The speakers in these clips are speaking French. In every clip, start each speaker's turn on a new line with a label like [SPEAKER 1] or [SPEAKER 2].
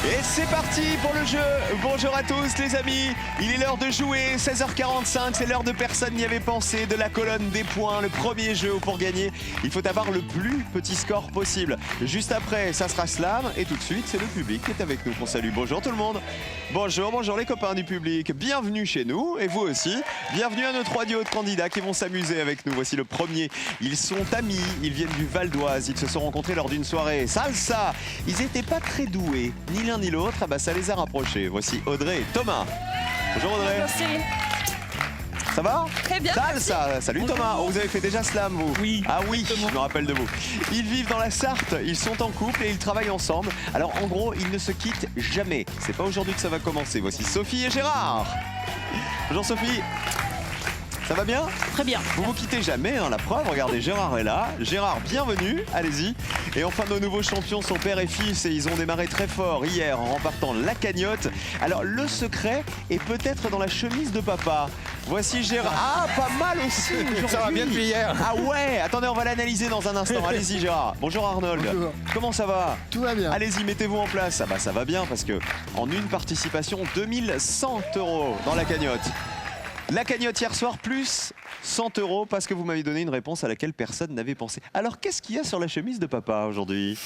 [SPEAKER 1] Et c'est parti pour le jeu. Bonjour à tous les amis. Il est l'heure de jouer, 16h45, c'est l'heure de personne n'y avait pensé, de la colonne des points, le premier jeu où pour gagner, il faut avoir le plus petit score possible. Juste après, ça sera slam et tout de suite, c'est le public qui est avec nous qu'on salue. Bonjour tout le monde. Bonjour les copains du public. Bienvenue chez nous et vous aussi. Bienvenue à nos 3 duos de candidats qui vont s'amuser avec nous. Voici le premier. Ils sont amis, ils viennent du Val d'Oise, ils se sont rencontrés lors d'une soirée salsa. Ils n'étaient pas très doués, ni l'un ni l'autre, ah bah ça les a rapprochés. Voici Audrey et Thomas. Bonjour Audrey.
[SPEAKER 2] Bonjour Cyril.
[SPEAKER 1] Ça va?
[SPEAKER 2] Très bien.
[SPEAKER 1] Salsa. Salut
[SPEAKER 2] Bonjour.
[SPEAKER 1] Thomas. Oh, vous avez fait déjà slam vous?
[SPEAKER 3] Oui.
[SPEAKER 1] Ah oui, je me rappelle de vous. Ils vivent dans la Sarthe, ils sont en couple et ils travaillent ensemble. Alors en gros, ils ne se quittent jamais. C'est pas aujourd'hui que ça va commencer. Voici Sophie et Gérard. Bonjour Sophie. Ça va bien?
[SPEAKER 2] Très bien.
[SPEAKER 1] Vous vous quittez jamais, hein, la preuve. Regardez, Gérard est là. Gérard, bienvenue, allez-y. Et enfin, nos nouveaux champions sont père et fils et ils ont démarré très fort hier en remportant la cagnotte. Alors, le secret est peut-être dans la chemise de papa. Voici Gérard. Ah, pas mal aussi aujourd'hui.
[SPEAKER 3] Ça va bien depuis hier.
[SPEAKER 1] Ah ouais, attendez, on va l'analyser dans un instant. Allez-y Gérard. Bonjour Arnold.
[SPEAKER 4] Bonjour.
[SPEAKER 1] Comment ça va?
[SPEAKER 4] Tout va bien.
[SPEAKER 1] Allez-y, mettez-vous en place. Ah bah ça va bien parce que en une participation, 2100 € dans la cagnotte. La cagnotte hier soir plus 100 € parce que vous m'avez donné une réponse à laquelle personne n'avait pensé. Alors qu'est-ce qu'il y a sur la chemise de papa aujourd'hui?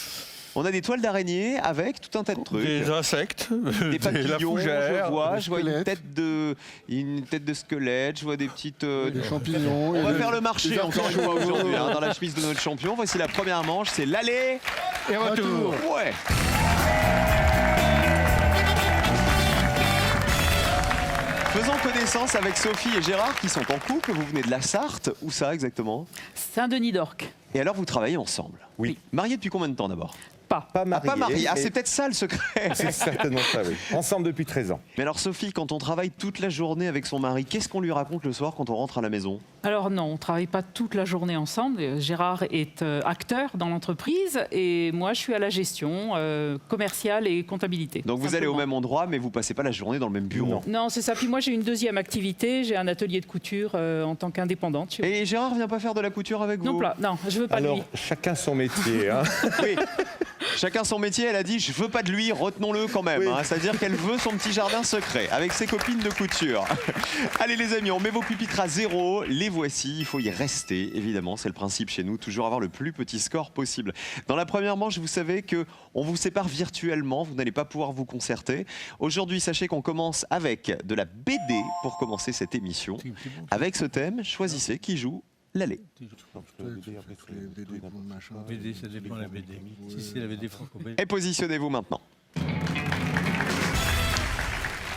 [SPEAKER 1] On a des toiles d'araignée avec tout un tas de trucs.
[SPEAKER 3] Des insectes,
[SPEAKER 1] Des papillons,
[SPEAKER 3] fougère,
[SPEAKER 1] je vois une
[SPEAKER 4] squelettes.
[SPEAKER 1] tête de squelette, je vois des petites...
[SPEAKER 4] Des champignons.
[SPEAKER 1] On va faire le marché
[SPEAKER 4] des
[SPEAKER 1] encore une fois
[SPEAKER 4] artichauts.
[SPEAKER 1] aujourd'hui hein, dans la chemise de notre champion. Voici la première manche, c'est l'aller.
[SPEAKER 3] et retour.
[SPEAKER 1] Ouais. Faisons connaissance avec Sophie et Gérard qui sont en couple. Vous venez de la Sarthe. Où ça exactement?
[SPEAKER 2] Saint-Denis d'Orc.
[SPEAKER 1] Et alors vous travaillez ensemble?
[SPEAKER 5] Oui.
[SPEAKER 1] Mariés depuis combien de temps d'abord?
[SPEAKER 2] Pas.
[SPEAKER 5] Pas
[SPEAKER 1] Ah,
[SPEAKER 5] marié.
[SPEAKER 1] pas mariés. Ah,
[SPEAKER 5] mais
[SPEAKER 1] c'est peut-être ça le secret.
[SPEAKER 5] c'est certainement ça, oui. Ensemble depuis 13 ans.
[SPEAKER 1] Mais alors Sophie, quand on travaille toute la journée avec son mari, qu'est-ce qu'on lui raconte le soir quand on rentre à la maison?
[SPEAKER 2] Alors non, on ne travaille pas toute la journée ensemble. Gérard est acteur dans l'entreprise et moi je suis à la gestion commerciale et comptabilité.
[SPEAKER 1] Donc vous allez au
[SPEAKER 2] simplement.
[SPEAKER 1] même endroit, mais vous passez pas la journée dans le même bureau.
[SPEAKER 5] Non.
[SPEAKER 2] Non, c'est ça. Puis moi j'ai une deuxième activité. J'ai un atelier de couture en tant qu'indépendante.
[SPEAKER 1] Et Gérard vient pas faire de la couture avec vous?
[SPEAKER 2] Non, non, je veux pas de
[SPEAKER 5] Alors,
[SPEAKER 2] lui.
[SPEAKER 5] chacun son métier. Hein.
[SPEAKER 1] Oui. Chacun son métier, elle a dit je veux pas de lui, retenons-le quand même.
[SPEAKER 5] Oui.
[SPEAKER 1] Hein. C'est-à-dire qu'elle veut son petit jardin secret avec ses copines de couture. Allez les amis, on met vos pupitres à 0. Les voici, il faut y rester. Évidemment, c'est le principe chez nous, toujours avoir le plus petit score possible. Dans la première manche, vous savez que on vous sépare virtuellement, vous n'allez pas pouvoir vous concerter. Aujourd'hui, sachez qu'on commence avec de la BD pour commencer cette émission. Avec ce thème, choisissez qui joue l'aller.
[SPEAKER 3] BD, ça dépend de la BD. Si c'est la BD franco-belge.
[SPEAKER 1] Et positionnez-vous maintenant.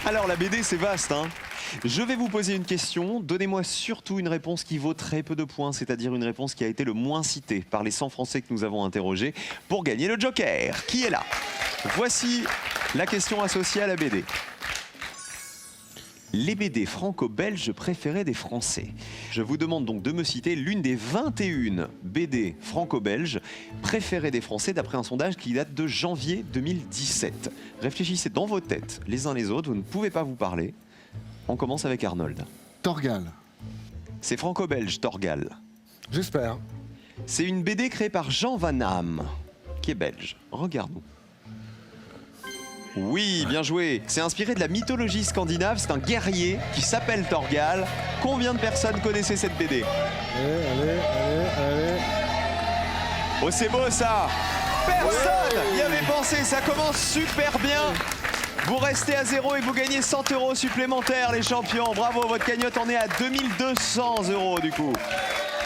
[SPEAKER 1] Alors la BD c'est vaste hein. Je vais vous poser une question, donnez-moi surtout une réponse qui vaut très peu de points, c'est-à-dire une réponse qui a été le moins citée par les 100 Français que nous avons interrogés pour gagner le Joker. Qui est là? Voici la question associée à la BD. Les BD franco-belges préférées des Français. Je vous demande donc de me citer l'une des 21 BD franco-belges préférées des Français d'après un sondage qui date de janvier 2017. Réfléchissez dans vos têtes les uns les autres, vous ne pouvez pas vous parler. On commence avec Arnold.
[SPEAKER 4] Torgal.
[SPEAKER 1] C'est franco-belge, Torgal.
[SPEAKER 4] J'espère.
[SPEAKER 1] C'est une BD créée par Jean Van Hamme, qui est belge. Regarde-nous. Oui, bien joué. C'est inspiré de la mythologie scandinave. C'est un guerrier qui s'appelle Torgal. Combien de personnes connaissaient cette BD?
[SPEAKER 4] Allez.
[SPEAKER 1] Oh, c'est beau ça! Personne y avait pensé. Ça commence super bien. Vous restez à 0 et vous gagnez 100 € supplémentaires, les champions. Bravo, votre cagnotte en est à 2200 € du coup.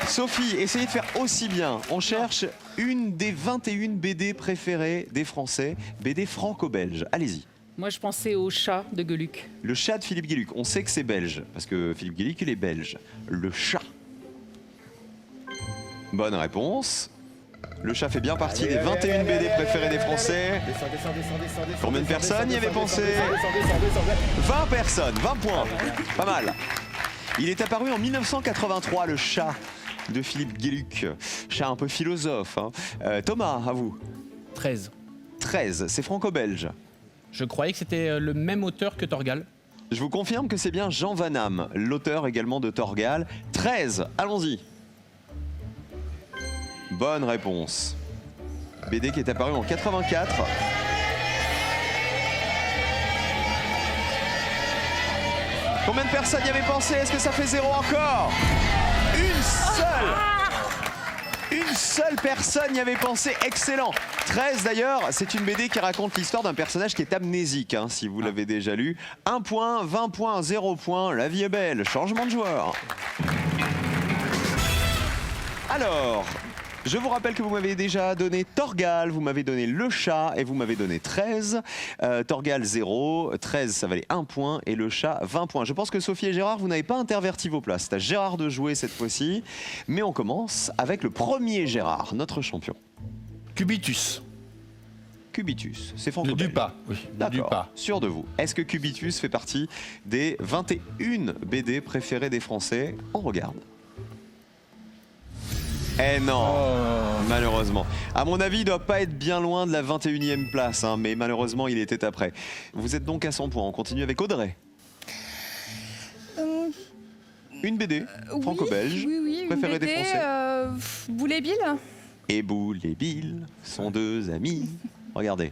[SPEAKER 1] Sophie, essayez de faire aussi bien. On cherche une des 21 BD préférées des Français, BD franco-belge. Allez-y.
[SPEAKER 2] Moi je pensais au chat de Gueluc.
[SPEAKER 1] Le chat de Philippe Gueluc. On sait que c'est belge, parce que Philippe Gueluc, il est belge. Le chat. Bonne réponse. Le chat fait bien partie des 21 BD préférées des Français.
[SPEAKER 5] Descends.
[SPEAKER 1] Combien de personnes y avaient pensé? 20 personnes, 20 points. Pas mal. Il est apparu en 1983, le chat de Philippe Gueluc. Chat un peu philosophe. Hein. Thomas, à vous.
[SPEAKER 6] 13.
[SPEAKER 1] 13, c'est franco-belge.
[SPEAKER 6] Je croyais que c'était le même auteur que Torgal.
[SPEAKER 1] Je vous confirme que c'est bien Jean Van Hamme, l'auteur également de Torgal. 13, allons-y. Bonne réponse. BD qui est apparu en 84. Combien de personnes y avaient pensé? Est-ce que ça fait 0 encore? Une seule personne y avait pensé. Excellent. 13 d'ailleurs, c'est une BD qui raconte l'histoire d'un personnage qui est amnésique, hein, si vous l'avez déjà lu. 1 point, 20 points, 0 points. La vie est belle. Changement de joueur. Alors, je vous rappelle que vous m'avez déjà donné Torgal, vous m'avez donné le chat et vous m'avez donné 13. Torgal 0, 13 ça valait 1 point et le chat 20 points. Je pense que Sophie et Gérard, vous n'avez pas interverti vos places. C'est à Gérard de jouer cette fois-ci. Mais on commence avec le premier Gérard, notre champion.
[SPEAKER 3] Cubitus.
[SPEAKER 1] Cubitus, c'est
[SPEAKER 3] De
[SPEAKER 1] franco-belge.
[SPEAKER 3] Dupas. Oui, de
[SPEAKER 1] D'accord,
[SPEAKER 3] Dupas.
[SPEAKER 1] sûr de vous. Est-ce que Cubitus fait partie des 21 BD préférées des Français? On regarde. Eh non, malheureusement. À mon avis, il ne doit pas être bien loin de la 21e place, hein, mais malheureusement, il était après. Vous êtes donc à 100 points. On continue avec Audrey. Une BD franco-belge
[SPEAKER 7] Oui,
[SPEAKER 1] préférée des Français.
[SPEAKER 7] Boule et Bill.
[SPEAKER 1] Et Boule et Bill sont deux amis. Regardez.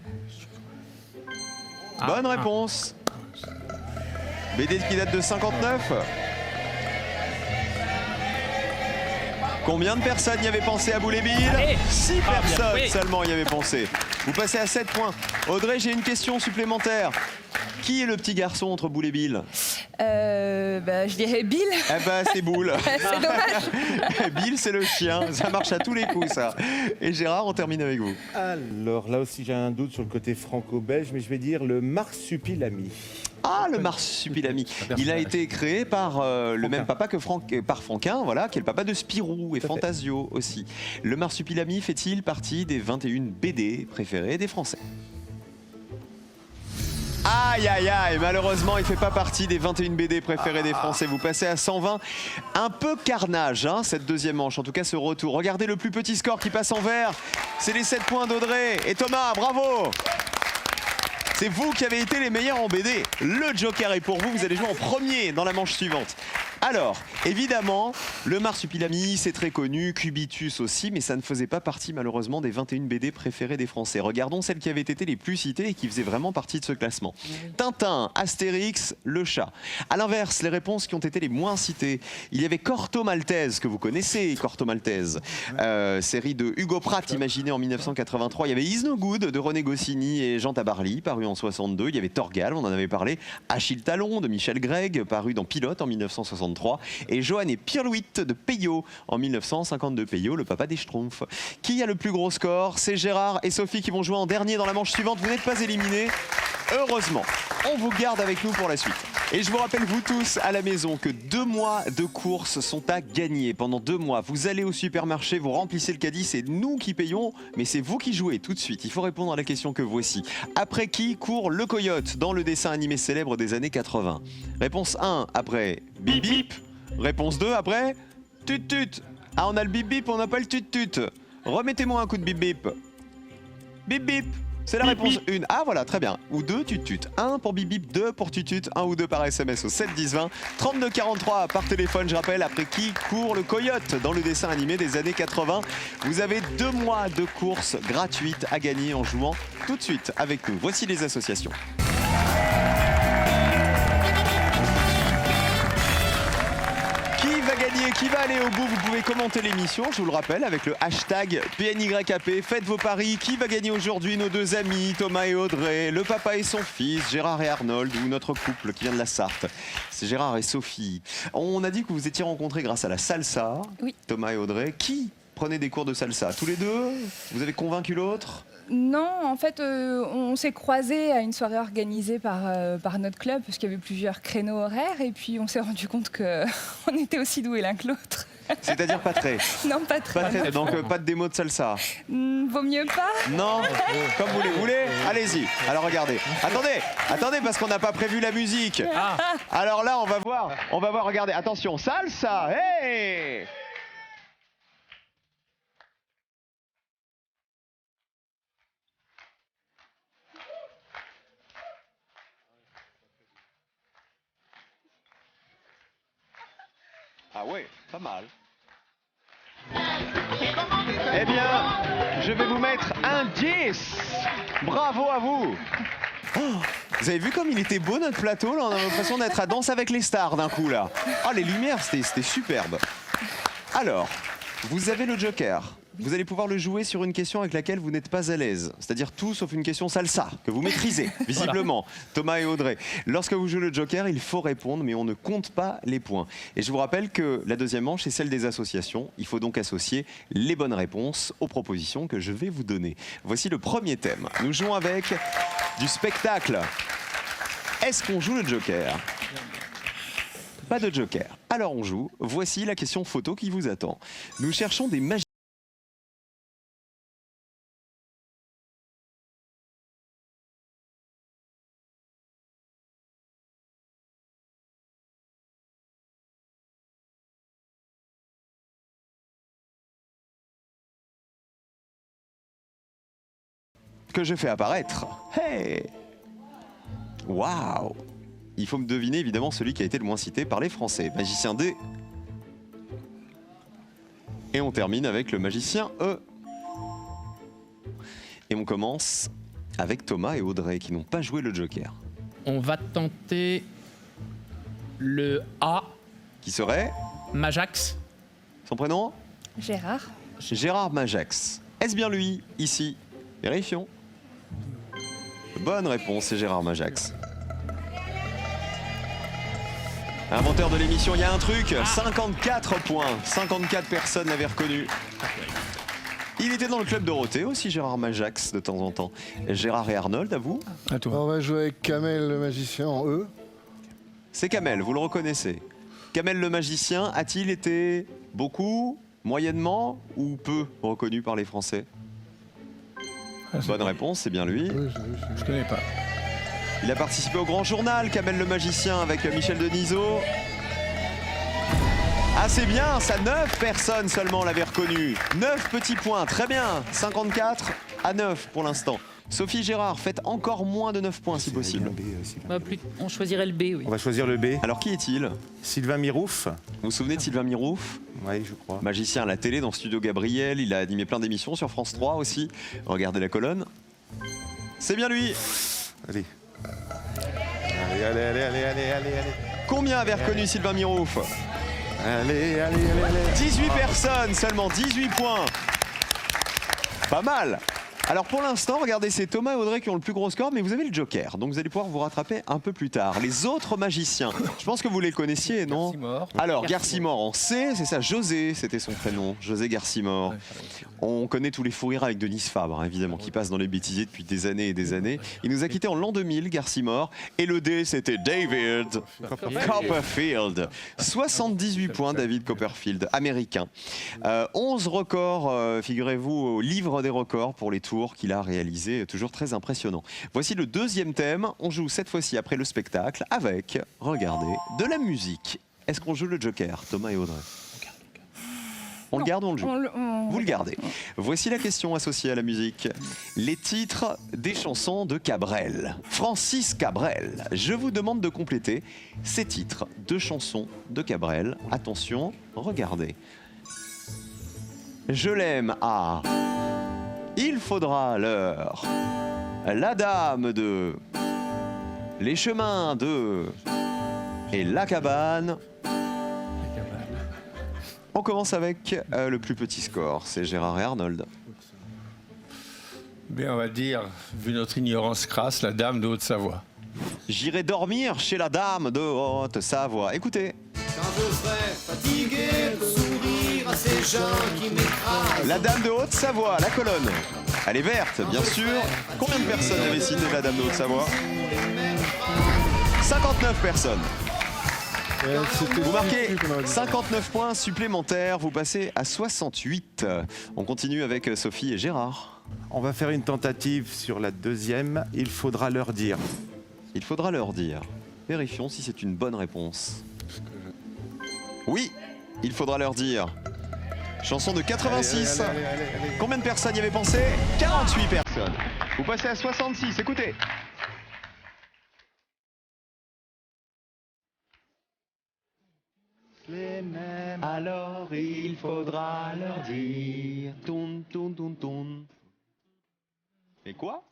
[SPEAKER 1] Bonne réponse. BD qui date de 59. Combien de personnes y avaient pensé à Boule et Bill?
[SPEAKER 6] Allez.
[SPEAKER 1] 6
[SPEAKER 6] bien
[SPEAKER 1] personnes
[SPEAKER 6] joué.
[SPEAKER 1] seulement y avaient pensé. Vous passez à 7 points. Audrey, j'ai une question supplémentaire. Qui est le petit garçon entre Boule et Bill?
[SPEAKER 7] Je dirais Bill.
[SPEAKER 1] Eh ben, c'est Boule.
[SPEAKER 7] C'est dommage.
[SPEAKER 1] Bill, c'est le chien. Ça marche à tous les coups, ça. Et Gérard, on termine avec vous.
[SPEAKER 5] Alors là aussi j'ai un doute sur le côté franco-belge, mais je vais dire le marsupilami.
[SPEAKER 1] Ah, le marsupilami. Il a été créé par le même papa que par Franquin, voilà, qui est le papa de Spirou et
[SPEAKER 5] Tout à fait.
[SPEAKER 1] Fantasio aussi. Le marsupilami fait-il partie des 21 BD préférées des Français? Aïe aïe aïe, malheureusement il fait pas partie des 21 BD préférées des Français. Vous passez à 120. Un peu carnage hein, cette deuxième manche, en tout cas ce retour. Regardez le plus petit score qui passe en vert. C'est les 7 points d'Audrey. Et Thomas, bravo! C'est vous qui avez été les meilleurs en BD. Le Joker est pour vous, vous allez jouer en premier dans la manche suivante. Alors, évidemment, le marsupilami, c'est très connu, Cubitus aussi, mais ça ne faisait pas partie malheureusement des 21 BD préférées des Français. Regardons celles qui avaient été les plus citées et qui faisaient vraiment partie de ce classement. Tintin, Astérix, le chat. À l'inverse, les réponses qui ont été les moins citées, il y avait Corto Maltese, que vous connaissez, Corto Maltese, série de Hugo Pratt, imaginée en 1983. Il y avait Is No Good de René Goscinny et Jean Tabarly, paru en 62. Il y avait Torgal, on en avait parlé, Achille Talon de Michel Gregg, paru dans Pilote en 1963. Et Johan et Pirlouit de Peyo en 1952. Peyo, le papa des Schtroumpfs. Qui a le plus gros score? C'est Gérard et Sophie qui vont jouer en dernier dans la manche suivante. Vous n'êtes pas éliminés. Heureusement, on vous garde avec nous pour la suite. Et je vous rappelle, vous tous à la maison, que 2 mois de courses sont à gagner. Pendant 2 mois, vous allez au supermarché, vous remplissez le caddie, c'est nous qui payons, mais c'est vous qui jouez tout de suite. Il faut répondre à la question que voici. Après qui court le coyote dans le dessin animé célèbre des années 80? Réponse 1, après bip bip. Réponse 2, après tut tut. Ah, on a le bip bip, on n'a pas le tut tut. Remettez-moi un coup de bip bip. Bip bip. C'est la réponse 1. Ah voilà, très bien. Ou 2 tutut. 1 pour bip bip, 2 pour tutut, 1 ou 2 par SMS au 7 10 20. 32 43 par téléphone, je rappelle, après qui court le coyote dans le dessin animé des années 80. Vous avez 2 mois de courses gratuites à gagner en jouant tout de suite avec nous. Voici les associations. Qui va aller au bout? Vous pouvez commenter l'émission, je vous le rappelle, avec le hashtag PNYAP. Faites vos paris. Qui va gagner aujourd'hui? Nos 2 amis, Thomas et Audrey, le papa et son fils, Gérard et Arnold, ou notre couple qui vient de la Sarthe. C'est Gérard et Sophie. On a dit que vous vous étiez rencontrés grâce à la salsa,
[SPEAKER 7] Oui.
[SPEAKER 1] Thomas et Audrey. Qui prenait des cours de salsa? Tous les deux? Vous avez convaincu l'autre?
[SPEAKER 7] Non, en fait, on s'est croisés à une soirée organisée par notre club, parce qu'il y avait plusieurs créneaux horaires, et puis on s'est rendu compte qu'on était aussi doués l'un que l'autre.
[SPEAKER 1] C'est-à-dire pas très.
[SPEAKER 7] Non, pas très.
[SPEAKER 1] Pas très. Donc pas de démo de salsa.
[SPEAKER 7] Vaut mieux pas.
[SPEAKER 1] Non, comme vous voulez. Allez-y. Alors regardez. Attendez, parce qu'on n'a pas prévu la musique. Alors là, on va voir. Regardez. Attention, salsa. Hey! Ah ouais, pas mal. Eh bien, je vais vous mettre un 10. Bravo à vous. Vous avez vu comme il était beau notre plateau là? On a l'impression d'être à Danse avec les stars d'un coup là. Ah, les lumières, c'était superbe. Alors, vous avez le joker. Vous allez pouvoir le jouer sur une question avec laquelle vous n'êtes pas à l'aise. C'est-à-dire tout sauf une question salsa, que vous maîtrisez, visiblement. Thomas et Audrey. Lorsque vous jouez le joker, il faut répondre, mais on ne compte pas les points. Et je vous rappelle que la deuxième manche est celle des associations. Il faut donc associer les bonnes réponses aux propositions que je vais vous donner. Voici le premier thème. Nous jouons avec du spectacle. Est-ce qu'on joue le joker? Pas de joker. Alors on joue. Voici la question photo qui vous attend. Nous cherchons des magiciens. Que je fais apparaître. Hey! Waouh! Il faut me deviner évidemment celui qui a été le moins cité par les Français. Magicien D. Et on termine avec le magicien E. Et on commence avec Thomas et Audrey qui n'ont pas joué le joker.
[SPEAKER 6] On va tenter le A,
[SPEAKER 1] Qui serait
[SPEAKER 6] Majax.
[SPEAKER 1] son prénom?
[SPEAKER 7] Gérard.
[SPEAKER 1] Gérard Majax. Est-ce bien lui, ici? Vérifions. Bonne réponse, c'est Gérard Majax. Inventeur de l'émission, il y a un truc, 54 points. 54 personnes l'avaient reconnu. Il était dans le club Dorothée aussi, Gérard Majax, de temps en temps. Gérard et Arnold, à vous?
[SPEAKER 3] À toi.
[SPEAKER 4] On va jouer avec Kamel le magicien en E.
[SPEAKER 1] C'est Kamel, vous le reconnaissez. Kamel le magicien a-t-il été beaucoup, moyennement ou peu reconnu par les Français? Bonne réponse, c'est bien lui.
[SPEAKER 4] Oui, je l'ai vu,
[SPEAKER 3] Je connais pas.
[SPEAKER 1] Il a participé au Grand Journal, Kamel le magicien, avec Michel Denisot. Ah, c'est bien, ça, 9 personnes seulement l'avaient reconnu. 9 petits points, très bien. 54 à 9 pour l'instant. Sophie Gérard, faites encore moins de 9 points si possible.
[SPEAKER 2] Bah, on choisirait le B, oui.
[SPEAKER 5] On va choisir le B.
[SPEAKER 1] Alors, qui est-il?
[SPEAKER 5] Sylvain Mirouf.
[SPEAKER 1] Vous vous souvenez de Sylvain Mirouf?
[SPEAKER 5] Oui, je crois.
[SPEAKER 1] Magicien à la télé dans Studio Gabriel, il a animé plein d'émissions sur France 3 aussi. Regardez la colonne. C'est bien lui.
[SPEAKER 5] Allez. Allez.
[SPEAKER 1] Combien avait reconnu Sylvain Mirouf?
[SPEAKER 5] Allez.
[SPEAKER 1] 18 personnes, seulement 18 points. Pas mal. Alors pour l'instant, regardez, c'est Thomas et Audrey qui ont le plus gros score, mais vous avez le joker, donc vous allez pouvoir vous rattraper un peu plus tard. Les autres magiciens, je pense que vous les connaissiez, non?
[SPEAKER 3] Garcimore.
[SPEAKER 1] Alors, Garcimore en C, c'est ça, José, c'était son prénom, José Garcimore. On connaît tous les fous rires avec Denise Fabre, hein, évidemment, qui passe dans les bêtisiers depuis des années et des années. Il nous a quittés en l'an 2000, Garcimore, et le D, c'était David Copperfield. 78 points, David Copperfield, américain. 11 records, figurez-vous, au livre des records pour les tours qu'il a réalisé, toujours très impressionnant. Voici le deuxième thème. On joue cette fois-ci après le spectacle avec, regardez, de la musique. Est-ce qu'on joue le joker, Thomas et Audrey? On le garde ou on le joue? Vous le gardez. Voici la question associée à la musique. Les titres des chansons de Cabrel. Francis Cabrel. Je vous demande de compléter ces titres de chansons de Cabrel. Attention, regardez. Je l'aime à... Il faudra l'heure. La dame de... Les chemins de... Et la cabane. On commence avec le plus petit score, c'est Gérard et Arnold.
[SPEAKER 3] Bien, on va dire, vu notre ignorance crasse, la dame de Haute-Savoie.
[SPEAKER 1] J'irai dormir chez la dame de Haute-Savoie. Écoutez.
[SPEAKER 8] Quand je serai fatigué de sourire à ces gens qui m'écrasent.
[SPEAKER 1] La dame de Haute-Savoie, la colonne. Elle est verte, bien sûr. Combien de personnes avaient signé la dame de Haute-Savoie? 59 personnes. Vous marquez 59 points supplémentaires, vous passez à 68. On continue avec Sophie et Gérard.
[SPEAKER 5] On va faire une tentative sur la deuxième. Il faudra leur dire.
[SPEAKER 1] Il faudra leur dire. Vérifions si c'est une bonne réponse. Oui, il faudra leur dire. Chanson de 86.
[SPEAKER 5] Allez.
[SPEAKER 1] Combien de personnes y avaient pensé? 48 personnes. Vous passez à 66, écoutez. Les mêmes, alors il faudra leur dire. Toun, toun, toun, toun. Et quoi?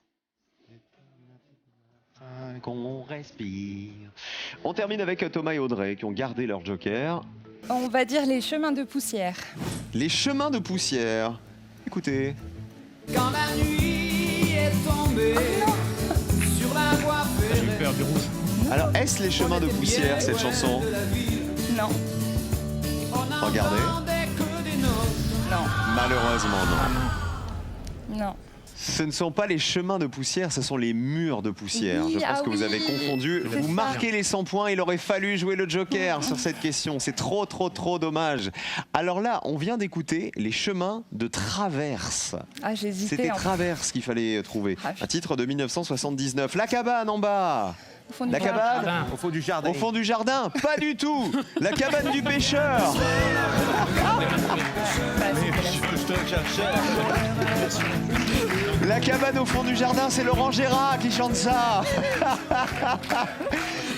[SPEAKER 1] Qu'on respire. On termine avec Thomas et Audrey qui ont gardé leur joker.
[SPEAKER 7] On va dire les chemins de poussière.
[SPEAKER 1] Les chemins de poussière. Écoutez.
[SPEAKER 8] Quand la nuit est tombée sur la voie
[SPEAKER 6] J'ai eu
[SPEAKER 8] ferrée.
[SPEAKER 6] peur du rouge.
[SPEAKER 1] Alors, est-ce les chemins de poussière cette chanson?
[SPEAKER 7] Non,
[SPEAKER 1] Regardez.
[SPEAKER 7] non,
[SPEAKER 1] Malheureusement, non.
[SPEAKER 7] non.
[SPEAKER 1] Ce ne sont pas les chemins de poussière, ce sont les murs de poussière.
[SPEAKER 7] Oui,
[SPEAKER 1] Je pense
[SPEAKER 7] ah
[SPEAKER 1] que vous
[SPEAKER 7] oui,
[SPEAKER 1] avez confondu.
[SPEAKER 7] c'est
[SPEAKER 1] Vous
[SPEAKER 7] ça.
[SPEAKER 1] marquez les 100 points, il aurait fallu jouer le joker sur cette question. C'est trop dommage. Alors là, on vient d'écouter les chemins de traverse.
[SPEAKER 7] Ah, j'hésitais.
[SPEAKER 1] C'était
[SPEAKER 7] en-
[SPEAKER 1] traverse qu'il fallait trouver.
[SPEAKER 7] Ah,
[SPEAKER 1] Un titre de 1979. La cabane en bas.
[SPEAKER 7] au fond du
[SPEAKER 1] La
[SPEAKER 7] jardin.
[SPEAKER 1] cabane
[SPEAKER 5] Au fond du jardin.
[SPEAKER 1] au fond du jardin. Pas du tout. La cabane du pêcheur. La cabane au fond du jardin, c'est Laurent Gérard qui chante ça.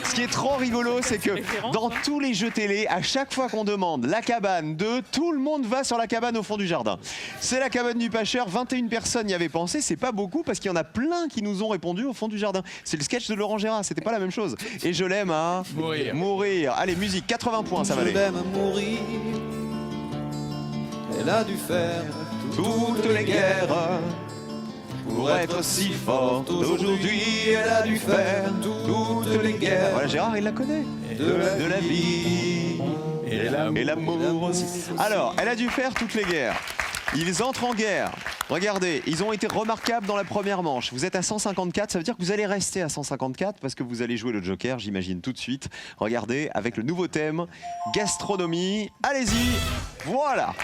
[SPEAKER 1] Ce qui est trop rigolo, c'est que dans tous les jeux télé, à chaque fois qu'on demande la cabane 2, tout le monde va sur la cabane au fond du jardin. C'est la cabane du pêcheur, 21 personnes y avaient pensé, c'est pas beaucoup parce qu'il y en a plein qui nous ont répondu au fond du jardin. C'est le sketch de Laurent Gérard, c'était pas la même chose. Et je l'aime à mourir. Allez, musique, 80 points, ça va
[SPEAKER 8] Je
[SPEAKER 1] aller.
[SPEAKER 8] l'aime mourir. Elle a dû faire
[SPEAKER 1] Toutes les guerres pour être si forte aujourd'hui, elle a dû faire toutes les guerres. Voilà, Gérard, il la connaît. De la vie et l'amour aussi. Alors, elle a dû faire toutes les guerres. Ils entrent en guerre. Regardez, ils ont été remarquables dans la première manche. Vous êtes à 154, ça veut dire que vous allez rester à 154 parce que vous allez jouer le joker, j'imagine tout de suite. Regardez, avec le nouveau thème, gastronomie. Allez-y, voilà.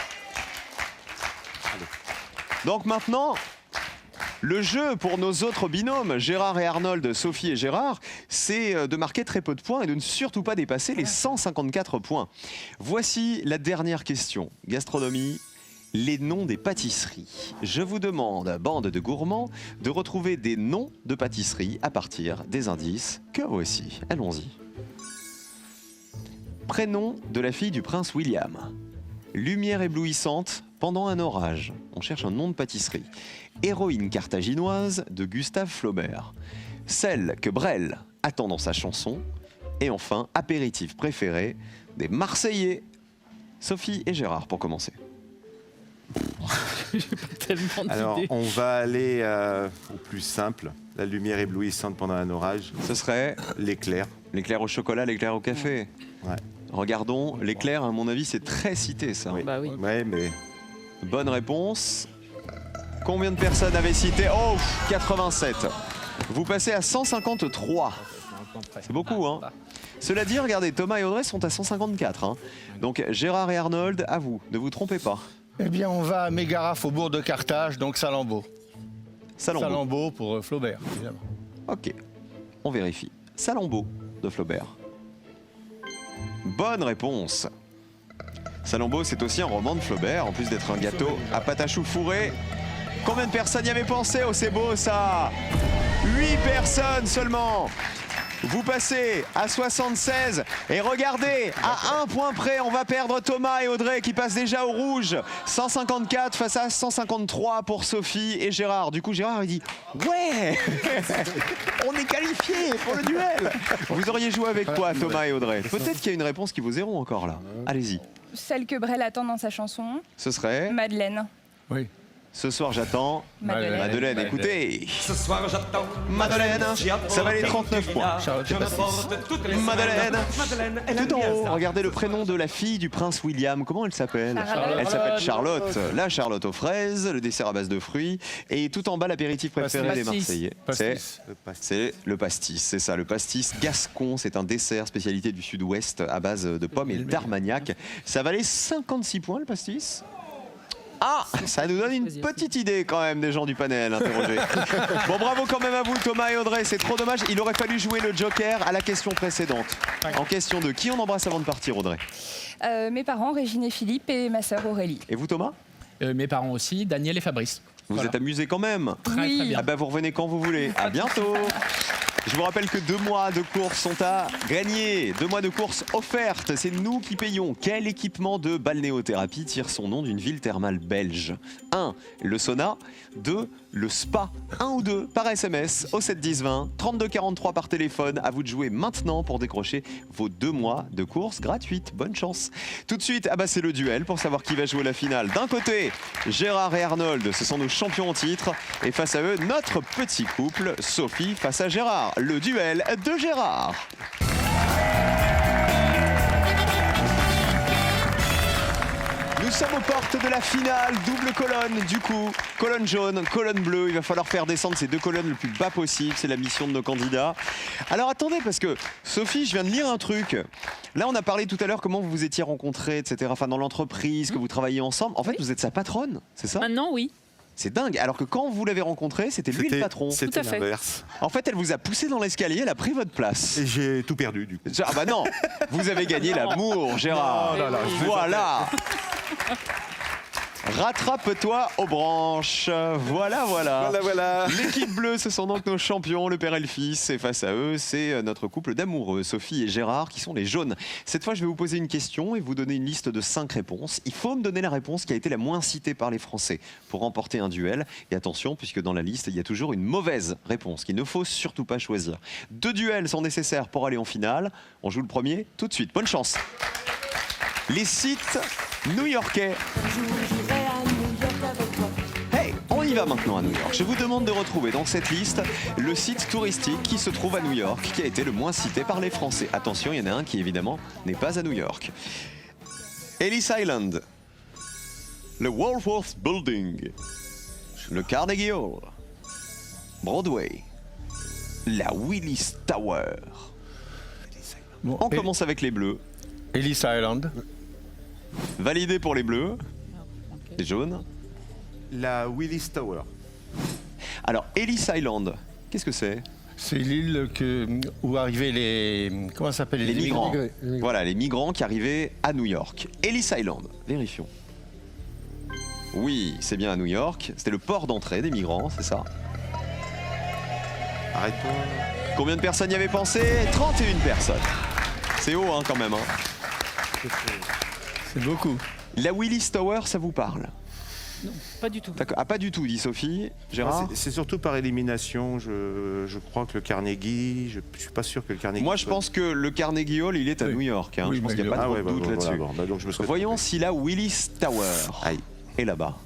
[SPEAKER 1] Donc maintenant, le jeu pour nos autres binômes, Gérard et Arnold, Sophie et Gérard, c'est de marquer très peu de points et de ne surtout pas dépasser les 154 points. Voici la dernière question. Gastronomie, les noms des pâtisseries. Je vous demande, bande de gourmands, de retrouver des noms de pâtisseries à partir des indices que voici. Allons-y. Prénom de la fille du prince William. Lumière éblouissante pendant un orage. On cherche un nom de pâtisserie. Héroïne carthaginoise de Gustave Flaubert. Celle que Brel attend dans sa chanson. Et enfin, apéritif préféré des Marseillais. Sophie et Gérard pour commencer.
[SPEAKER 2] Tellement
[SPEAKER 5] Alors,
[SPEAKER 2] d'idées.
[SPEAKER 5] on va aller au plus simple. La lumière éblouissante pendant un orage.
[SPEAKER 1] Ce serait
[SPEAKER 5] L'éclair.
[SPEAKER 1] l'éclair au chocolat, l'éclair au café.
[SPEAKER 5] Ouais.
[SPEAKER 1] Regardons, l'éclair, à mon avis, c'est très cité ça.
[SPEAKER 5] Oui.
[SPEAKER 2] Bah oui.
[SPEAKER 5] Ouais, mais
[SPEAKER 1] Bonne réponse. Combien de personnes avaient cité? Oh, 87. Vous passez à 153. C'est beaucoup, hein. Cela dit, regardez, Thomas et Audrey sont à 154. Hein. Donc Gérard et Arnold, à vous, ne vous trompez pas.
[SPEAKER 3] Eh bien, on va à Mégara, faubourg de Carthage, donc Salammbô.
[SPEAKER 1] Salammbô.
[SPEAKER 3] Salammbô pour Flaubert, évidemment.
[SPEAKER 1] Ok, on vérifie. Salammbô de Flaubert. Bonne réponse. Salammbô, c'est aussi un roman de Flaubert, en plus d'être un gâteau à pâte à choux fourré. Combien de personnes y avaient pensé? Oh, c'est beau ça. 8 personnes seulement. Vous passez à 76 et regardez, à un point près, on va perdre Thomas et Audrey qui passent déjà au rouge. 154 face à 153 pour Sophie et Gérard. Du coup, Gérard il dit ouais, on est qualifiés pour le duel. Vous auriez joué avec quoi, Thomas et Audrey? Peut-être qu'il y a une réponse qui vaut 0 encore là. Allez-y.
[SPEAKER 7] Celle que Brel attend dans sa chanson,
[SPEAKER 1] Ce serait
[SPEAKER 7] Madeleine.
[SPEAKER 3] Oui.
[SPEAKER 1] Ce soir j'attends.
[SPEAKER 7] Madeleine.
[SPEAKER 1] Madeleine, écoutez.
[SPEAKER 8] Ce soir j'attends
[SPEAKER 1] Madeleine, ça valait 39 points.
[SPEAKER 3] Charlotte et Pastis.
[SPEAKER 1] Madeleine.
[SPEAKER 8] Madeleine, elle aime
[SPEAKER 1] Tout en
[SPEAKER 8] bien
[SPEAKER 1] haut,
[SPEAKER 8] ça.
[SPEAKER 1] regardez le prénom de la fille du prince William. Comment elle s'appelle?
[SPEAKER 7] Charlotte.
[SPEAKER 1] Elle s'appelle Charlotte. La Charlotte aux fraises, le dessert à base de fruits. Et tout en bas, l'apéritif préféré des
[SPEAKER 3] Pastis.
[SPEAKER 1] Marseillais.
[SPEAKER 3] Pastis.
[SPEAKER 1] C'est le pastis, c'est ça, le pastis gascon. C'est un dessert spécialité du sud-ouest à base de pommes et d'armagnac. Ça valait 56 points le pastis. Ah, ça nous donne une petite idée quand même des gens du panel interrogés. Bon, bravo quand même à vous Thomas et Audrey, c'est trop dommage. Il aurait fallu jouer le joker à la question précédente. En question de qui on embrasse avant de partir, Audrey?
[SPEAKER 7] Mes parents, Régine et Philippe, et ma sœur Aurélie.
[SPEAKER 1] Et vous Thomas?
[SPEAKER 6] Mes parents aussi, Daniel et Fabrice.
[SPEAKER 1] Vous
[SPEAKER 6] Voilà.
[SPEAKER 1] êtes amusés quand même?
[SPEAKER 6] Très
[SPEAKER 7] Oui.
[SPEAKER 6] très bien.
[SPEAKER 1] Ah bah vous revenez quand vous voulez. À bientôt. Je vous rappelle que 2 mois de course sont à gagner. 2 mois de course offertes. C'est nous qui payons. Quel équipement de balnéothérapie tire son nom d'une ville thermale belge? 1. Le sauna. 2. le spa, 1 ou 2 par SMS au 7 10 20, 32 43 par téléphone. À vous de jouer maintenant pour décrocher vos 2 mois de course gratuite. Bonne chance. Tout de suite, c'est le duel pour savoir qui va jouer la finale. D'un côté, Gérard et Arnold, ce sont nos champions en titre. Et face à eux, notre petit couple, Sophie face à Gérard. Le duel de Gérard. Nous sommes aux portes de la finale, double colonne du coup, colonne jaune, colonne bleue. Il va falloir faire descendre ces 2 colonnes le plus bas possible, c'est la mission de nos candidats. Alors attendez, parce que Sophie, je viens de lire un truc. Là, on a parlé tout à l'heure comment vous vous étiez rencontrés, etc. Enfin, dans l'entreprise, que vous travailliez ensemble. En fait, vous êtes sa patronne, c'est ça?
[SPEAKER 2] Maintenant, oui.
[SPEAKER 1] C'est dingue. Alors que quand vous l'avez rencontré, c'était lui le patron.
[SPEAKER 2] Tout à fait.
[SPEAKER 9] l'inverse.
[SPEAKER 1] En fait, elle vous a poussé dans l'escalier, elle a pris votre place.
[SPEAKER 9] Et j'ai tout perdu du coup.
[SPEAKER 1] Ah bah non, vous avez gagné l'amour, Gérard.
[SPEAKER 2] Non, non, non,
[SPEAKER 1] Voilà. Rattrape-toi aux branches. Voilà.
[SPEAKER 9] Voilà.
[SPEAKER 1] L'équipe bleue, ce sont donc nos champions, le père et le fils. Et face à eux, c'est notre couple d'amoureux, Sophie et Gérard, qui sont les jaunes. Cette fois, je vais vous poser une question et vous donner une liste de 5 réponses. Il faut me donner la réponse qui a été la moins citée par les Français pour remporter un duel. Et attention, puisque dans la liste, il y a toujours une mauvaise réponse qu'il ne faut surtout pas choisir. 2 duels sont nécessaires pour aller en finale. On joue le premier tout de suite. Bonne chance. Les sites new-yorkais. Hey, on y va maintenant à New York. Je vous demande de retrouver dans cette liste le site touristique qui se trouve à New York, qui a été le moins cité par les Français. Attention, il y en a un qui évidemment n'est pas à New York. Ellis Island, le Woolworth Building, le Carnegie Hall, Broadway, la Willis Tower.
[SPEAKER 3] Bon,
[SPEAKER 1] On commence avec les bleus.
[SPEAKER 3] Ellis Island.
[SPEAKER 1] Validé pour les bleus. Les jaunes.
[SPEAKER 9] La Willis Tower.
[SPEAKER 1] Alors, Ellis Island, qu'est-ce que c'est?
[SPEAKER 3] C'est l'île où arrivaient les... Comment ça s'appelle?
[SPEAKER 1] Les migrants.
[SPEAKER 4] Les migrants.
[SPEAKER 1] Voilà, les migrants qui arrivaient à New York. Ellis Island, vérifions. Oui, c'est bien à New York. C'était le port d'entrée des migrants, c'est ça?
[SPEAKER 9] Arrête-toi.
[SPEAKER 1] Combien de personnes y avaient pensé? 31 personnes. C'est haut quand même.
[SPEAKER 3] C'est beaucoup.
[SPEAKER 1] La Willis Tower, ça vous parle?
[SPEAKER 2] Non, pas du tout.
[SPEAKER 1] D'accord. Ah, pas du tout, dit Sophie. Gérard?
[SPEAKER 9] C'est surtout par élimination. Je crois que le Carnegie, je suis pas sûr que le Carnegie.
[SPEAKER 1] Moi, je pense que le Carnegie Hall, il est à
[SPEAKER 3] Oui.
[SPEAKER 1] New York.
[SPEAKER 3] Oui,
[SPEAKER 1] je pense
[SPEAKER 3] mais
[SPEAKER 1] qu'il n'y a pas
[SPEAKER 9] Ah
[SPEAKER 1] trop
[SPEAKER 9] ouais,
[SPEAKER 1] de doute là-dessus.
[SPEAKER 9] donc je me serais
[SPEAKER 1] Voyons
[SPEAKER 9] trompé.
[SPEAKER 1] si la Willis Tower
[SPEAKER 9] Aïe.
[SPEAKER 1] est là-bas.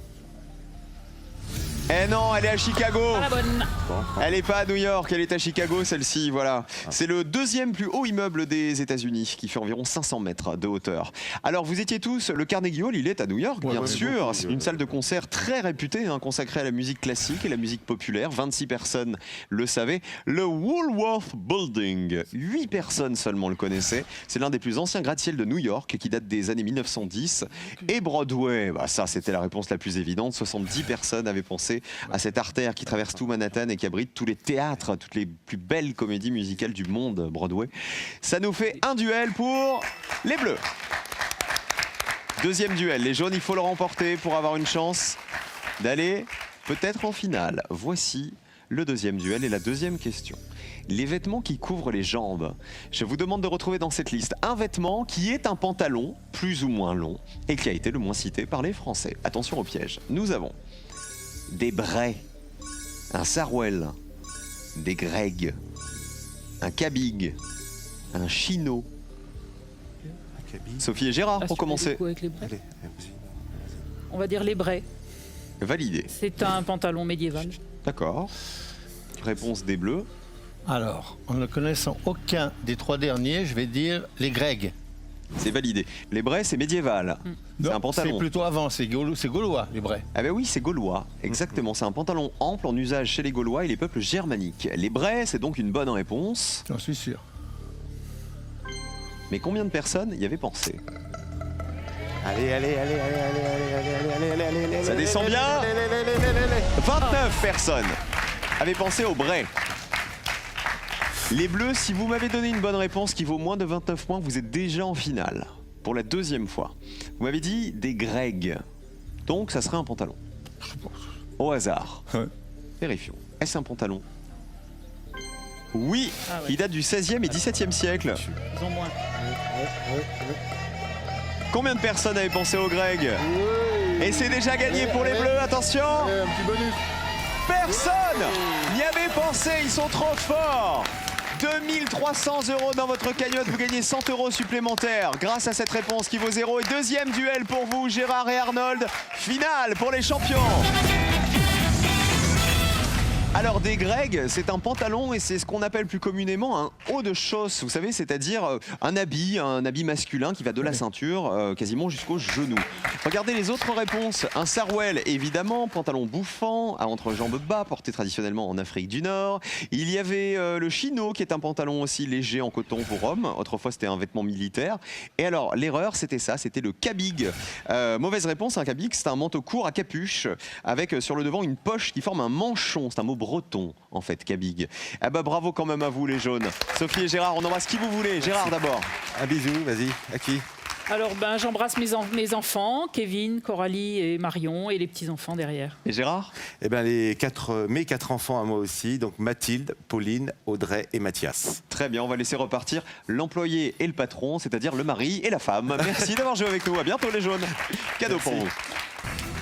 [SPEAKER 1] Eh non, elle est à Chicago.
[SPEAKER 2] Pas la bonne.
[SPEAKER 1] Elle n'est pas à New York, elle est à Chicago, celle-ci, voilà. C'est le 2e plus haut immeuble des États-Unis, qui fait environ 500 mètres de hauteur. Alors, vous étiez tous, le Carnegie Hall, il est à New York,
[SPEAKER 3] Ouais,
[SPEAKER 1] bien
[SPEAKER 3] ouais,
[SPEAKER 1] sûr.
[SPEAKER 9] beaucoup,
[SPEAKER 1] C'est une salle de concert très réputée, consacrée à la musique classique et la musique populaire. 26 personnes le savaient. Le Woolworth Building, 8 personnes seulement le connaissaient. C'est l'un des plus anciens gratte-ciel de New York, qui date des années 1910. Et Broadway, ça, c'était la réponse la plus évidente. 70 personnes avaient pensé à cette artère qui traverse tout Manhattan et qui abrite tous les théâtres, toutes les plus belles comédies musicales du monde, Broadway. Ça nous fait un duel pour les bleus. 2e duel, les jaunes, il faut le remporter pour avoir une chance d'aller peut-être en finale. Voici le 2e duel et la 2e question. Les vêtements qui couvrent les jambes. Je vous demande de retrouver dans cette liste un vêtement qui est un pantalon plus ou moins long et qui a été le moins cité par les Français. Attention au piège. Nous avons des braies, un sarouel, des gregs, un cabig, un chino. Sophie et Gérard,
[SPEAKER 2] Ah,
[SPEAKER 1] pour
[SPEAKER 2] tu fais
[SPEAKER 1] commencer.
[SPEAKER 2] des coups avec les brais.
[SPEAKER 9] Allez, vas-y.
[SPEAKER 2] On va dire les brais.
[SPEAKER 1] Validé.
[SPEAKER 2] C'est un pantalon médiéval.
[SPEAKER 1] D'accord. Réponse des bleus.
[SPEAKER 3] Alors, en ne connaissant aucun des 3 derniers, je vais dire les Grecs.
[SPEAKER 1] C'est validé. Les brais, c'est médiéval. C'est
[SPEAKER 3] Non,
[SPEAKER 1] un pantalon.
[SPEAKER 3] C'est plutôt avant, c'est gaulois, les Brais.
[SPEAKER 1] Ah ben oui, c'est gaulois, exactement. C'est un pantalon ample en usage chez les Gaulois et les peuples germaniques. Les brais, c'est donc une bonne réponse.
[SPEAKER 3] J'en suis sûr.
[SPEAKER 1] Mais combien de personnes y avaient pensé?
[SPEAKER 9] Allez.
[SPEAKER 1] Ça descend bien. 29 personnes avaient pensé aux brais. Les bleus, si vous m'avez donné une bonne réponse qui vaut moins de 29 points, vous êtes déjà en finale. Pour la 2e fois. Vous m'avez dit des gregs. Donc ça serait un pantalon. Au hasard.
[SPEAKER 3] Ouais.
[SPEAKER 1] Vérifions. Est-ce un pantalon? Oui,
[SPEAKER 2] Ah ouais.
[SPEAKER 1] il date du 16e et 17e siècle.
[SPEAKER 2] Ils ont moins.
[SPEAKER 1] Combien de personnes avaient pensé aux gregs? Et c'est déjà gagné pour les bleus, attention!
[SPEAKER 4] Un petit bonus.
[SPEAKER 1] Personne n'y avait pensé, ils sont trop forts. 2300 € dans votre cagnotte, vous gagnez 100 € supplémentaires grâce à cette réponse qui vaut 0. Et deuxième duel pour vous, Gérard et Arnold. Finale pour les champions. Alors des Greg, c'est un pantalon et c'est ce qu'on appelle plus communément un haut de chausse, vous savez, c'est-à-dire un habit masculin qui va de la ceinture quasiment jusqu'au genou. Regardez les autres réponses. Un sarouel, évidemment, pantalon bouffant, à entrejambe bas, porté traditionnellement en Afrique du Nord. Il y avait le chino, qui est un pantalon aussi léger en coton pour hommes. Autrefois, c'était un vêtement militaire. Et alors, l'erreur, c'était ça, c'était le kabig. Mauvaise réponse, un kabig, c'est un manteau court à capuche, avec sur le devant une poche qui forme un manchon. C'est un mot breton, en fait, kabig. Ah bah bravo quand même à vous, les jaunes. Sophie et Gérard, on embrasse qui vous voulez. Gérard d'abord.
[SPEAKER 5] Un bisou, vas-y. À qui?
[SPEAKER 2] Alors, j'embrasse mes enfants, Kevin, Coralie et Marion, et les petits-enfants derrière.
[SPEAKER 1] Et Gérard?
[SPEAKER 5] Eh bien, mes 4 enfants à moi aussi, donc Mathilde, Pauline, Audrey et Mathias.
[SPEAKER 1] Très bien, on va laisser repartir l'employé et le patron, c'est-à-dire le mari et la femme. Merci d'avoir joué avec nous. À bientôt, les jaunes. Cadeau pour vous.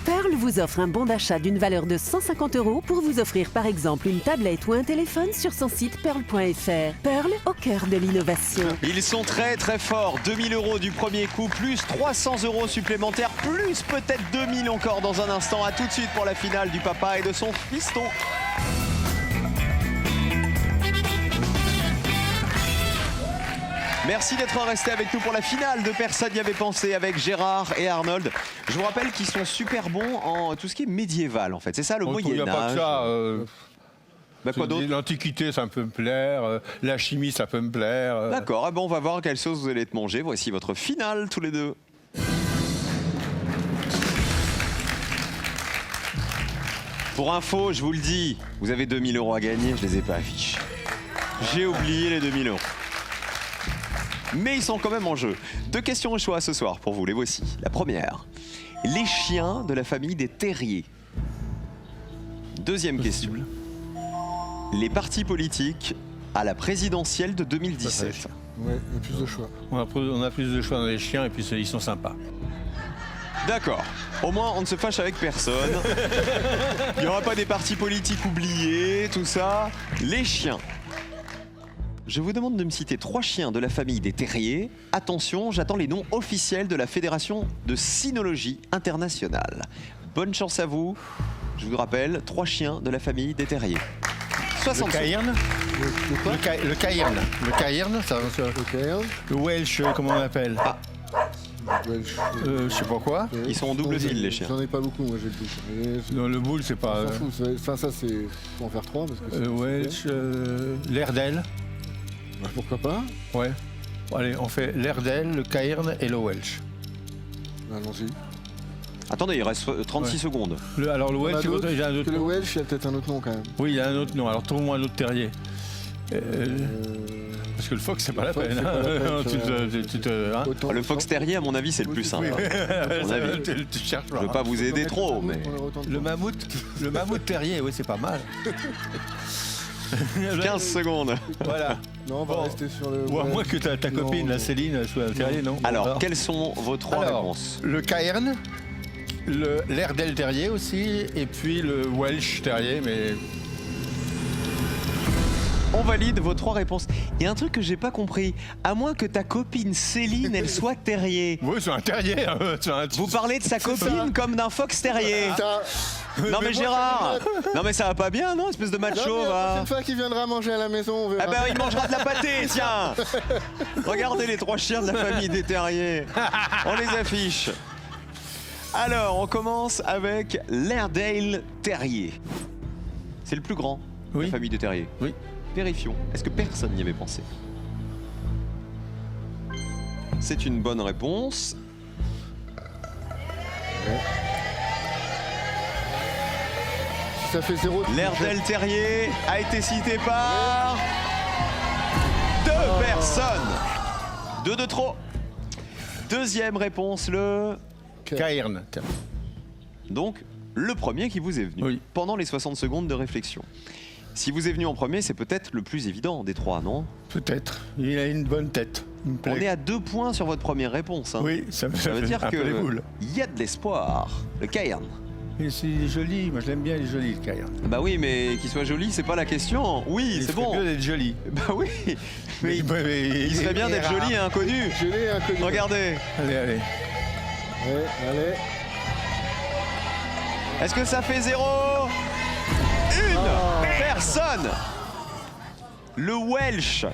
[SPEAKER 10] Pearl vous offre un bon d'achat d'une valeur de 150 € pour vous offrir par exemple une tablette ou un téléphone sur son site pearl.fr. Pearl, au cœur de l'innovation.
[SPEAKER 1] Ils sont très très forts. 2000 € du premier coup, plus 300 € supplémentaires, plus peut-être 2000 encore dans un instant. À tout de suite pour la finale du papa et de son fiston. Merci d'être resté avec nous pour la finale de Personne n'y avait pensé avec Gérard et Arnold. Je vous rappelle qu'ils sont super bons en tout ce qui est médiéval en fait. C'est ça le Moyen-Âge.
[SPEAKER 3] Il n'y a pas que ça.
[SPEAKER 1] Bah, quoi d'autre?
[SPEAKER 3] L'Antiquité, ça peut me plaire. La chimie, ça peut me plaire.
[SPEAKER 1] D'accord, on va voir quelle sauce vous allez te manger. Voici votre finale tous les deux. Pour info, je vous le dis, vous avez 2000 € à gagner, je les ai pas affichés. J'ai oublié les 2000 €. Mais ils sont quand même en jeu. 2 questions au choix ce soir pour vous, les voici. La première, les chiens de la famille des terriers. Deuxième question, les partis politiques à la présidentielle de 2017.
[SPEAKER 4] Ouais, il y a plus de choix.
[SPEAKER 3] On a plus de choix dans les chiens et puis ils sont sympas.
[SPEAKER 1] D'accord. Au moins, on ne se fâche avec personne. Il n'y aura pas des partis politiques oubliés, tout ça. Les chiens. Je vous demande de me citer 3 chiens de la famille des terriers. Attention, j'attends les noms officiels de la Fédération de cynologie internationale. Bonne chance à vous. Je vous rappelle, 3 chiens de la famille des terriers. 60
[SPEAKER 3] Le cairn. Le cairn. Le cairn, ça. Le Welsh, comment on l'appelle? Je sais pas quoi.
[SPEAKER 1] Ils sont en double fil, les chiens.
[SPEAKER 4] J'en ai pas beaucoup, moi j'ai le double.
[SPEAKER 3] Non, le bull, c'est pas.
[SPEAKER 4] On s'en fout. Enfin, ça, c'est. Faut en faire 3 parce que.
[SPEAKER 3] Welsh, l'Airedale.
[SPEAKER 4] Pourquoi pas?
[SPEAKER 3] Ouais. Bon, allez, on fait l'Airedale, le cairn et le Welsh.
[SPEAKER 4] Allons-y.
[SPEAKER 1] Attendez, il reste 36 secondes.
[SPEAKER 3] Alors le Welsh, il y a un autre
[SPEAKER 4] Le
[SPEAKER 3] nom.
[SPEAKER 4] Welsh, il y a peut-être un autre nom quand même.
[SPEAKER 3] Oui, il y a un autre nom. Alors trouve-moi un autre terrier. Parce que le fox, c'est pas la peine. Hein.
[SPEAKER 1] Le fox terrier, à mon avis, c'est le plus simple. À mon avis.
[SPEAKER 3] Tu cherches
[SPEAKER 1] Je veux pas vous aider trop, mais...
[SPEAKER 3] Le mammouth terrier, oui, c'est pas mal.
[SPEAKER 1] 15 secondes.
[SPEAKER 3] Voilà.
[SPEAKER 4] Non, on va rester sur le.
[SPEAKER 3] Ou à moins que ta copine, la Céline, soit un terrier, non?
[SPEAKER 1] Alors, quelles sont vos 3 réponses?
[SPEAKER 3] Le cairn, l'Airedale terrier aussi, et puis le Welsh terrier, mais...
[SPEAKER 1] On valide vos 3 réponses. Il y a un truc que j'ai pas compris. À moins que ta copine Céline, elle soit terrier.
[SPEAKER 3] Oui, c'est un terrier.
[SPEAKER 1] Vous parlez de sa copine comme d'un fox terrier. Non mais Gérard, non mais ça va pas bien, non, espèce de macho,
[SPEAKER 4] La
[SPEAKER 1] va.
[SPEAKER 4] prochaine fois qu'il viendra manger à la maison, on verra.
[SPEAKER 1] Ah ben il mangera de la pâtée, tiens. Regardez les 3 chiens de la famille des terriers. On les affiche. Alors, on commence avec l'Airedale terrier. C'est le plus grand de la famille des terriers.
[SPEAKER 3] Oui.
[SPEAKER 1] Vérifions. Est-ce que personne n'y avait pensé? C'est une bonne réponse.
[SPEAKER 4] Ça fait 0.
[SPEAKER 1] L'Airedale terrier a été cité par 2 personnes. 2 de trop. Deuxième réponse, le
[SPEAKER 3] cairn.
[SPEAKER 1] Donc, le premier qui vous est venu pendant les 60 secondes de réflexion. Si vous est venu en premier, c'est peut-être le plus évident des 3, non?
[SPEAKER 3] Peut-être. Il a une bonne tête.
[SPEAKER 1] On est à 2 points sur votre première réponse. Hein.
[SPEAKER 3] Oui, ça veut
[SPEAKER 1] dire
[SPEAKER 3] un peu les boules.
[SPEAKER 1] qu'il y a de l'espoir. Le cairn.
[SPEAKER 3] Il est joli, moi je l'aime bien, il est joli le Cayenne.
[SPEAKER 1] Bah oui, mais qu'il soit joli, c'est pas la question. Oui,
[SPEAKER 3] Il
[SPEAKER 1] c'est
[SPEAKER 3] serait
[SPEAKER 1] bon.
[SPEAKER 3] mieux d'être joli.
[SPEAKER 1] Bah oui, mais il serait bien d'être joli et inconnu.
[SPEAKER 4] Gelé et inconnu.
[SPEAKER 1] Regardez.
[SPEAKER 3] Allez, allez.
[SPEAKER 4] Allez.
[SPEAKER 1] Est-ce que ça fait 0? Une personne. Le Welsh.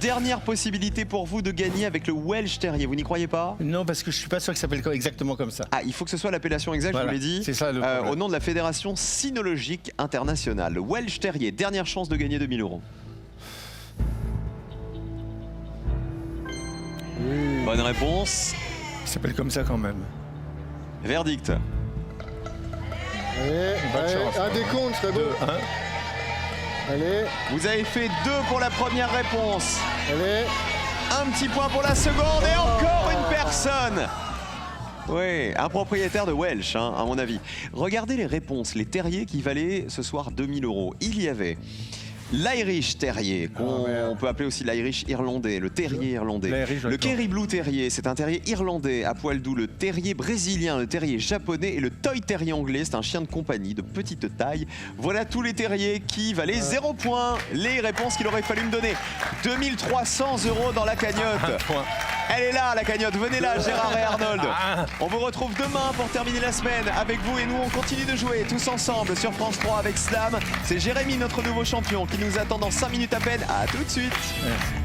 [SPEAKER 1] Dernière possibilité pour vous de gagner avec le Welsh Terrier. Vous n'y croyez pas?
[SPEAKER 3] Non, parce que je suis pas sûr que ça s'appelle exactement comme ça.
[SPEAKER 1] Ah, il faut que ce soit l'appellation exacte,
[SPEAKER 3] Voilà,
[SPEAKER 1] je vous l'ai dit.
[SPEAKER 3] c'est ça le problème.
[SPEAKER 1] Au nom de la Fédération Cynologique Internationale. Le Welsh Terrier, dernière chance de gagner 2000 €. Bonne réponse.
[SPEAKER 3] Il s'appelle comme ça quand même.
[SPEAKER 1] Verdict.
[SPEAKER 4] Allez,
[SPEAKER 3] Bonne chance.
[SPEAKER 4] un décompte serait beau.
[SPEAKER 3] 2, 1.
[SPEAKER 4] Allez,
[SPEAKER 1] Vous avez fait 2 pour la première réponse.
[SPEAKER 4] allez.
[SPEAKER 1] Un petit point pour la seconde et encore une personne. Oui, un propriétaire de Welsh, hein, à mon avis. Regardez les réponses, les terriers qui valaient ce soir 2000 €. Il y avait l'Irish Terrier, qu'on peut appeler aussi l'Irish Irlandais, le terrier irlandais.
[SPEAKER 3] L'Irish,
[SPEAKER 1] Le
[SPEAKER 3] d'accord.
[SPEAKER 1] Kerry Blue Terrier, c'est un terrier irlandais à poil doux. Le terrier brésilien, le terrier japonais et le Toy Terrier anglais, c'est un chien de compagnie de petite taille. Voilà tous les terriers qui valaient 0 points. Les réponses qu'il aurait fallu me donner. 2300 € dans la cagnotte.
[SPEAKER 3] Point.
[SPEAKER 1] Elle est là, la cagnotte. Venez là, Gérard et Arnold. On vous retrouve demain pour terminer la semaine avec vous et nous, on continue de jouer tous ensemble sur France 3 avec Slam. C'est Jérémy, notre nouveau champion, qui nous attend dans 5 minutes à peine. À tout de suite.
[SPEAKER 3] Merci.